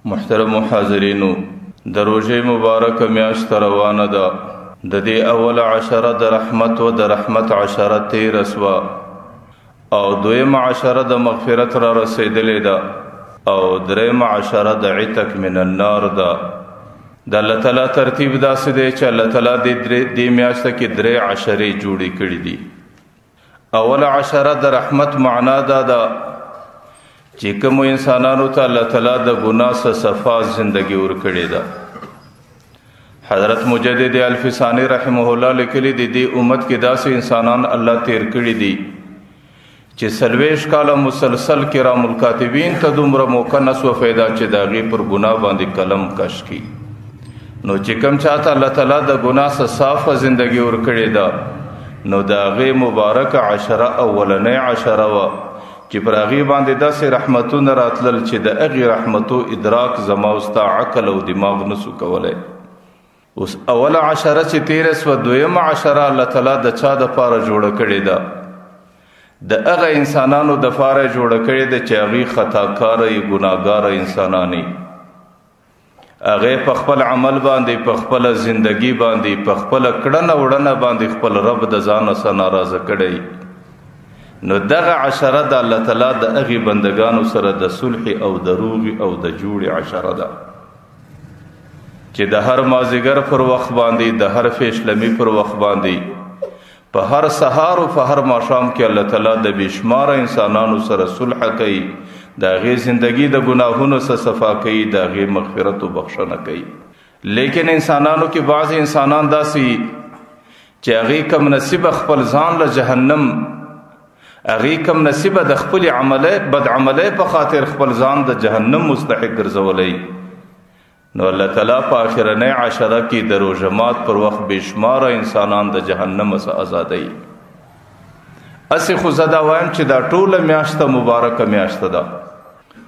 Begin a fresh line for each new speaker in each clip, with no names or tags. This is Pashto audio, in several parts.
محترم حاضرینو، د روژې مبارک میاشت روانه ده. د دې اوله عشره د رحمت و د رحمت عشره تیره سوه او دویمه عشره د مغفرت را رسیدلې ده او دریمه عشره د عتق من النار ده. د الله تعالی ترتیب داسې دی چې الله تعالی دې میاشته کې درې عشرې جوړې کړي دي. اوله عشره د رحمت معنا دا ده چې کوم انسانانو ته الله تعالی د ګناه څخه صفا زندگی ورکړې ده. حضرت مجدد الفسانی رحمه الله لیکلي دي دې امت کې داسې انسانان الله تیر کړي دي چې 40 کاله مسلسل کرام الکاتبین ته دومره موقع نسو پیدا چې د هغې پر ګناه باندې قلم کش کړي. نو چې کوم چاته الله تعالی د ګناه څخه صافه زندگی ورکړې ده نو د هغې مبارکه عشره اولنۍ عشره وه چې پر هغې باندې داسې رحمتونه راتلل چې د هغې رحمتو ادراک زما او ستا عقل او دماغ نسو کولی. اوس اوله عشره چې تیره سوه، دویمه عشره الله تعالی د چا دپاره جوړه کړې ده؟ د هغه انسانانو دپاره جوړه کړې ده چې هغې خطاکاره یې ګناهګاره انسانان یې. هغې په خپل عمل باندې، په خپله زندګي باندې، په خپله کړنه وړنه باندې خپل رب د ځانه څخه ناراضه کړی. نو دغه عشره د الله تعالی د هغې بندگانو سره د صلح او د روغې او د جوړې عشره ده چې د هر مازدیګر پر وخت باندې، د هر فیشلمي پر وخت باندې، په هر سهار او په هر ماښام کې الله تعالی د بېشماره انسانانو سره صلح کوي، د هغې زندگی د ګناهونو څخه صفا کوي، د هغې مغفرت او بخښنه کوي. لیکن انسانانو کې بعض انسانان داسې چې هغې کم نصیبه خپل ځان له جهنم، هغې کم نصیبه د خپل بد عملی په خاطر خپل ځان د جهنم مستحق ګرځولی. نو الله تعالی په آخرنۍ عشره کې د روژه مات پر وخت بېشماره انسانان د جهنم څخه ازادوي. هسې خو زه دا وایم چې دا ټوله میاشته مبارکه میاشته ده.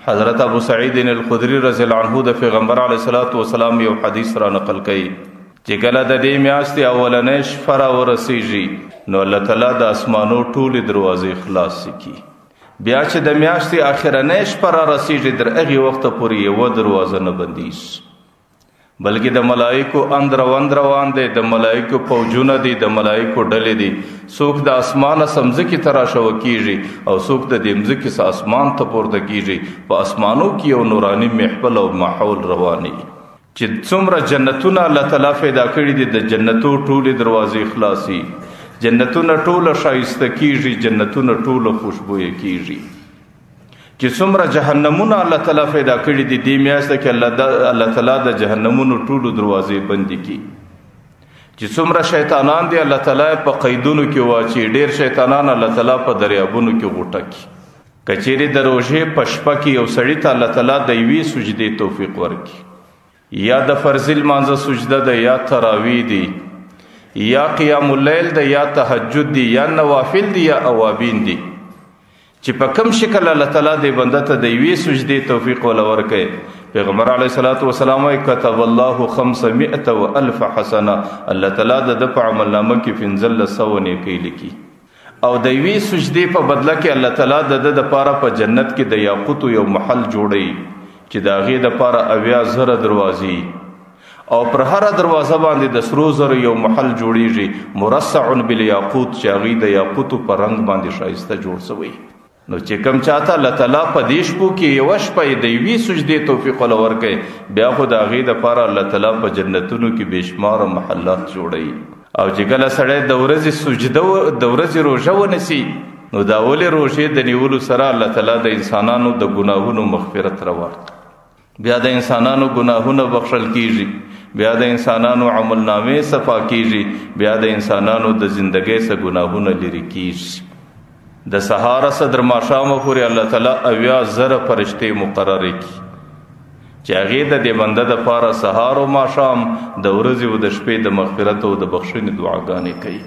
حضرت ابو سعید الخدري رضی الله عنه د پیغمبر علیه الصلاة والسلام یو حدیث را نقل کوي چې کله د دې میاشتې اولنۍ شپه را ورسیږي نو الله تعالی د اسمانو ټولې دروازې خلاصې کړي. بیا چې د میاشتې آخرنۍ شپه را رسیږي تر هغې وخته پورې یوه دروازه نه بندیږي، بلکې د ملایکو اند روان دی، د ملایکو فوجونه دي، د ملایکو ډلې دي. څوک د اسمانه ځمکې ته راشوه کیږي او څوک د دې ځمکې څخه اسمان ته پورته کیږي. په اسمانو کې یو نوراني محفل او ماحول رواني چې څومره جنتونه الله تعالی پیدا کړي دي، د جنتو ټولې دروازې خلاصي، جنتونه ټوله ښایسته کیږي، جنتونه ټوله خوشبویه کیږي. چې څومره جهنمونه الله تعالی پیدا کړي دي، دې میاشته کې الله تعالی د جهنمونو ټولو دروازې بندې کړي. چې څومره شیطانان دي الله تعالی په قیدونو کې واچي، ډېر شیطانان الله تعالی په دریابونو کې غوټه کړي. که چیرې د روژې په شپه کې یو سړي ته الله تعالی د یوې سجدې توفیق ورکړي، یا د فرض لمانځه سجده ده، یا تراویح دی، یا قیام اللیل ده، یا تهجد دی، یا نوافل دی، یا اوابین دی، چې په کم شکل الله تعالی دې بنده ته د یوې سجدې توفیق ولا ورکړي. پیغمبر علیه الصلاة والسلام وایي کتب الله 500,000 حسنه، الله تعالی د په عملنامه کې 1500 نیکۍ لیکي. او د یوې سجدې په بدله کې الله تعالی د دپاره په جنت کې د یاقوتو یو محل جوړوي چې د هغې دپاره 80,000 دروازې، او پر هره دروازه باندې د سرو زرو یو محل جوړیږي مرصع بالیاقوت، چې هغې د یاقوتو په رنګ باندې ښایسته جوړ شوی. نو چې کوم چاته الله تعالی په دې شپو کې یوه شپه د یوې سجدې توفیق ولا ورکوي، بیا خو د هغې دپاره الله تعالی په جنتونو کې بېشماره محلات جوړوي. او چې کله سړی د ورځې سجده، د ورځې روژه ونیسي، نو د اولې روژې د نیولو سره الله تعالی د انسانانو د ګناهونو مغفرت راوړي، بیا د انسانانو ګناهونه بخښل کیږي، بیا د انسانانو عمل نامې صفا کیږي، بیا د انسانانو د زندګۍ څخه ګناهونه لرې کیږي. د سهاره څخه تر ماښامه پورې الله تعالی 80,000 فرشتې مقررې کړي چې هغې د دې بنده دپاره سهار او ماښام د ورځې او د شپې د مغفرت او د بخښنې دعاګانې کوي.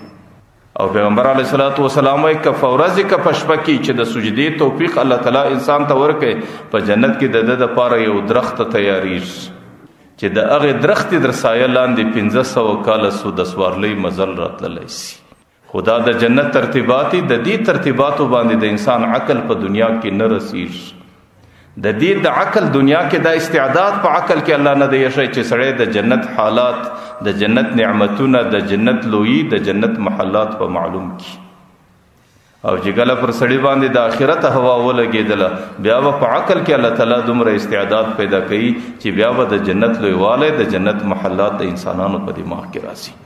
او پیغمبر علیه الصلاة والسلام وایي که په ورځې که په شپه کې چې د سجدې توفیق الله تعالی انسان ته ورکړي، په جنت کې د ده دپاره یو درخت تیاریږي چې د هغې درختې در سایه لاندې 1500 کاله د سوارلۍ مزل راتللی شي. خدا د جنت ترتیبات، د دې ترتیباتو باندې د انسان عقل په دنیا کې نه رسیږي. د دې د عقل دنیا کې دا استعداد په عقل کې الله نه دی شي چې سړی د جنت حالات، د جنت نعمتونه، د جنت لوی، د جنت محلات په معلوم کی. او چې کله پر سړی باندې د آخرت هوا ولګېدله بیا به په عقل کې الله تعالی دومره استعداد پیدا کوي چې بیا به د جنت لویوالی، د جنت محلات د انسانانو په دماغ کې راځي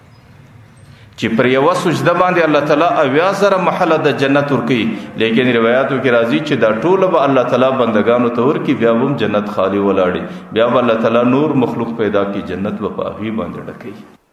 چې پر یوه سجده باندې الله تعالی 80,000 محله د جنت ورکوي. لیکن روایاتو کې راځي چې دا ټوله به الله تعالی بندگانو ته ورکي، بیا به هم جنت خالی ولاړي، بیا به الله تعالی نور مخلوق پیدا کی، جنت به په هغې باندې ډکوي.